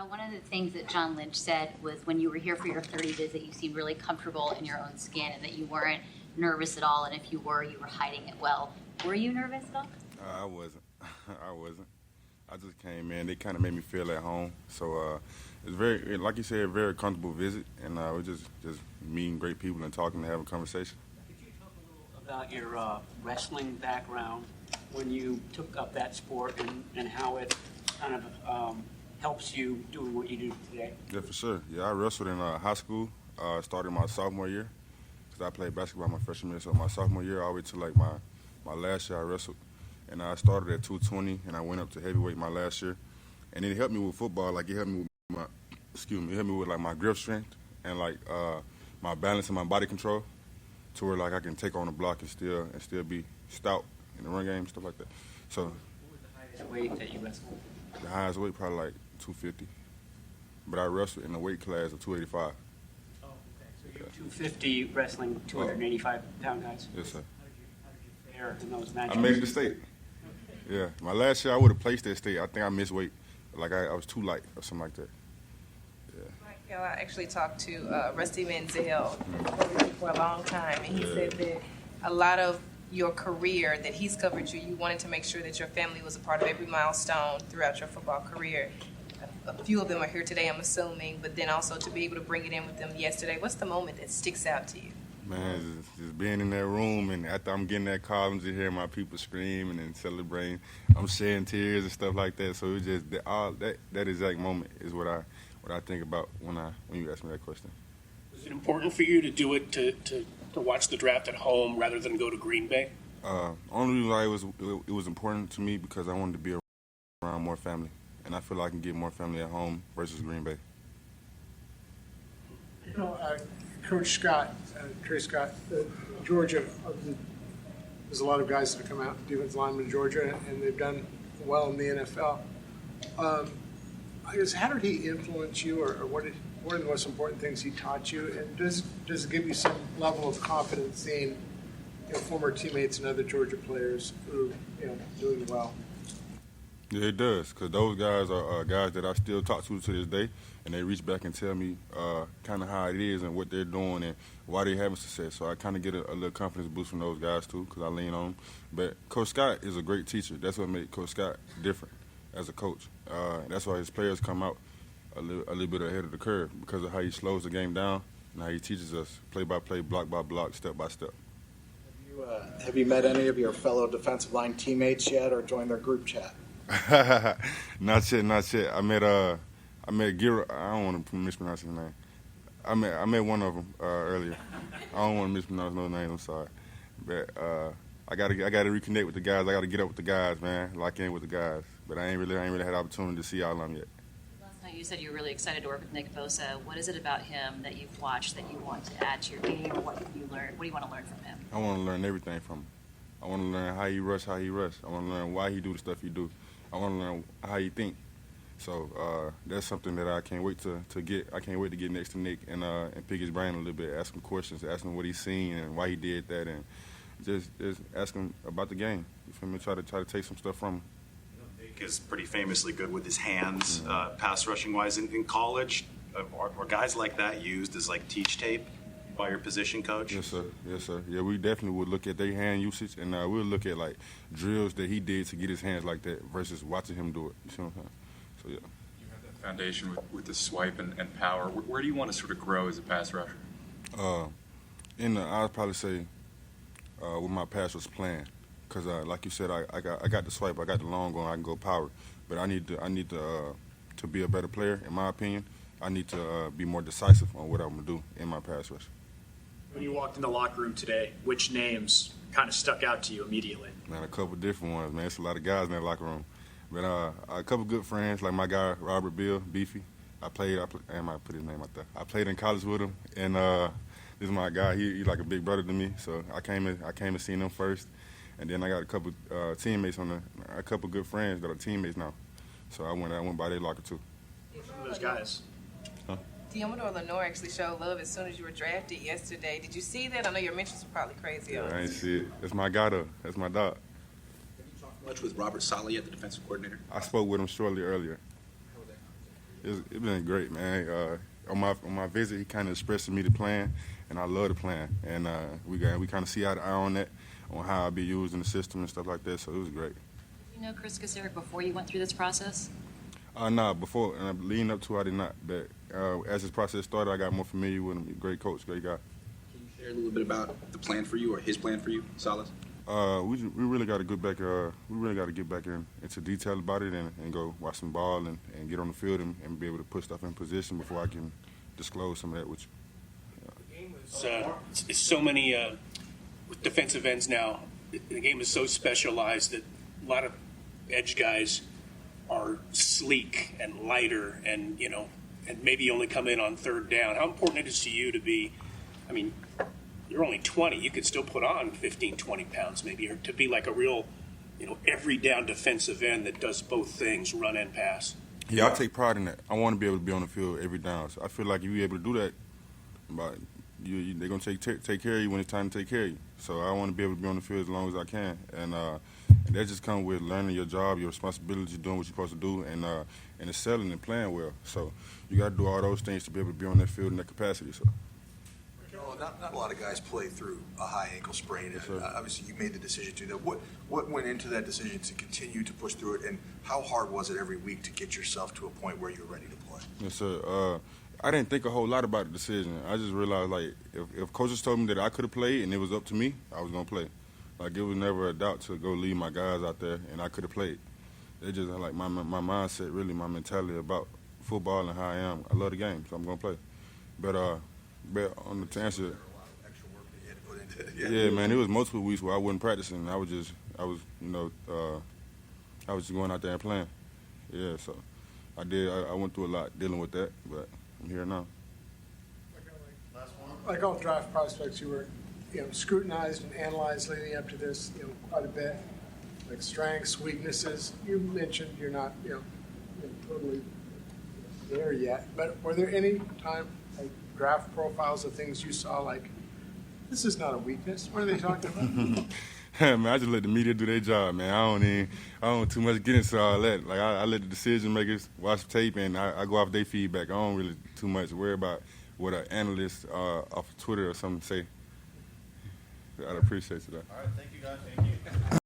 One of the things that John Lynch said was when you were here for your 30 visit, you seemed really comfortable in your own skin and that you weren't nervous at all. And if you were hiding it well. Were you nervous at all? I wasn't. I wasn't. I just came in. They kind of made me feel at home. So it's very, like you said, a very comfortable visit. And we're just meeting great people and talking and having a conversation. Could you talk a little about your wrestling background when you took up that sport and how it kind of helps you doing what you do today? Yeah, for sure. Yeah, I wrestled in high school. Started my sophomore year because I played basketball my freshman year. So my sophomore year, all the way to like my last year, I wrestled. And I started at 220, and I went up to heavyweight my last year. And it helped me with football. Like it helped me with it helped me with like my grip strength and like my balance and my body control, to where like I can take on the block and still be stout in the run game, stuff like that. So. What was the highest weight that you wrestled? The highest weight probably like 250, but I wrestled in the weight class of 285. Oh, okay. So you're 250 wrestling 285-pound guys. Yes, sir. How did you fare in those matches? I made it to state. Yeah, my last year I would have placed at state. I think I missed weight, like I was too light or something like that. Yeah. Mykel, I actually talked to Rusty Manziel for a long time, and he said that a lot of your career that he's covered you wanted to make sure that your family was a part of every milestone throughout your football career. A few of them are here today, I'm assuming, but then also to be able to bring it in with them yesterday. What's the moment that sticks out to you? Man, just being in that room, and after I'm getting that call, I'm just hearing my people screaming and celebrating. I'm shedding tears and stuff like that. So it's just that exact moment is what I think about when you ask me that question. Is it important for you to do it to watch the draft at home rather than go to Green Bay? Only reason why it was important to me because I wanted to be around more family, and I feel like I can get more family at home versus Green Bay. You know, Coach Scott, Trey Scott, Georgia, there's a lot of guys that have come out, defensive linemen in Georgia, and they've done well in the NFL. I guess, how did he influence you, or what are the most important things he taught you? And does it give you some level of confidence seeing former teammates and other Georgia players who doing well? Yeah, it does, because those guys are guys that I still talk to this day, and they reach back and tell me kind of how it is and what they're doing and why they're having success. So I kind of get a little confidence boost from those guys, too, because I lean on them. But Coach Scott is a great teacher. That's what made Coach Scott different as a coach. That's why his players come out a little bit ahead of the curve, because of how he slows the game down and how he teaches us play by play, block by block, step by step. Have you met any of your fellow defensive line teammates yet, or joined their group chat? Not yet. I met Gira. I don't want to mispronounce his name. I met one of them earlier. I don't want to mispronounce no names. I'm sorry, but I gotta reconnect with the guys. I gotta get up with the guys, man. Lock in with the guys. But I ain't really had the opportunity to see all of them yet. Last night you said you were really excited to work with Nick Bosa. What is it about him that you've watched that you want to add to your game, or what have you learned? What do you want to learn from him? I want to learn everything from him. I want to learn how he rush. I want to learn why he do the stuff he do. I want to learn how he think. So that's something that I can't wait to get. I can't wait to get next to Nick and pick his brain a little bit, ask him questions, ask him what he's seen and why he did that, and just ask him about the game. You feel me? Try to take some stuff from him. Nick is pretty famously good with his hands, pass rushing wise. In college, are guys like that used as like teach tape by your position coach? Yes, sir. Yeah, we definitely would look at their hand usage, and we'll look at like drills that he did to get his hands like that versus watching him do it. You see what I'm saying? So yeah. You have that foundation with the swipe and power. Where do you want to sort of grow as a pass rusher? I'd probably say with my pass rush plan, because like you said, I got the swipe, I got the long going, I can go power, but I need to be a better player. In my opinion, I need to be more decisive on what I'm gonna do in my pass rush. When you walked in the locker room today, which names kind of stuck out to you immediately? Man, a couple different ones, man. It's a lot of guys in that locker room. But a couple good friends, like my guy Robert Bill, Beefy. I might put his name out there. I played in college with him, and this is my guy. He's like a big brother to me. So I came and seen him first, and then I got a couple teammates a couple good friends that are teammates now. So I went by their locker too. Some of those guys. Diomedor Lenore actually showed love as soon as you were drafted yesterday. Did you see that? I know your mentions were probably crazy. Yeah, I ain't see it. That's my guy though. That's my dog. Much with Robert Saleh, the defensive coordinator? I spoke with him shortly earlier. It's been great, man. On my visit, he kind of expressed to me the plan, and I love the plan. And we kind of see eye to eye on that, on how I'll be used in the system and stuff like that. So it was great. Did you know Chris Kasarik before you went through this process? Nah, before leading up to, I did not. But as this process started, I got more familiar with him. Great coach, great guy. Can you share a little bit about the plan for you or his plan for you, Salas? We really got to get back. We really got to get back into detail about it and go watch some ball and get on the field and be able to put stuff in position before I can disclose some of that with you. It's so many with defensive ends now. The game is so specialized that a lot of edge guys are sleek and lighter, and and maybe only come in on third down. How important it is to you to be? I mean, you're only 20. You could still put on 15, 20 pounds maybe, or to be like a real, every down defensive end that does both things, run and pass. Yeah, I take pride in that. I want to be able to be on the field every down. So I feel like if you're able to do that, but they're going to take care of you when it's time to take care of you. So I want to be able to be on the field as long as I can. And that just comes with learning your job, your responsibilities, doing what you're supposed to do, and excelling and playing well. So you got to do all those things to be able to be on that field in that capacity. So. Not a lot of guys play through a high ankle sprain. Yes, obviously, you made the decision to do that. What went into that decision to continue to push through it, and how hard was it every week to get yourself to a point where you're ready to play? Yes, sir. I didn't think a whole lot about the decision. I just realized, like, if coaches told me that I could have played and it was up to me, I was going to play. Like, it was never a doubt to go lead my guys out there, and I could have played. It just, like, my mindset, really, my mentality about football and how I am. I love the game, so I'm going to play. But on the answer, yeah, man, it was multiple weeks where I wasn't practicing. I was just going out there and playing. Yeah, so I went through a lot dealing with that, but I'm here now. Like all draft prospects, you were, scrutinized and analyzed leading up to this, quite a bit. Like strengths, weaknesses. You mentioned you're not, totally there yet. But were there any time, like draft profiles of things you saw, like, this is not a weakness? What are they talking about? Man, I just let the media do their job, man. I don't too much get into all that. Like, I let the decision makers watch the tape, and I go off their feedback. I don't really too much worry about what an analyst off of Twitter or something say. I'd appreciate that. All right, thank you, guys. Thank you.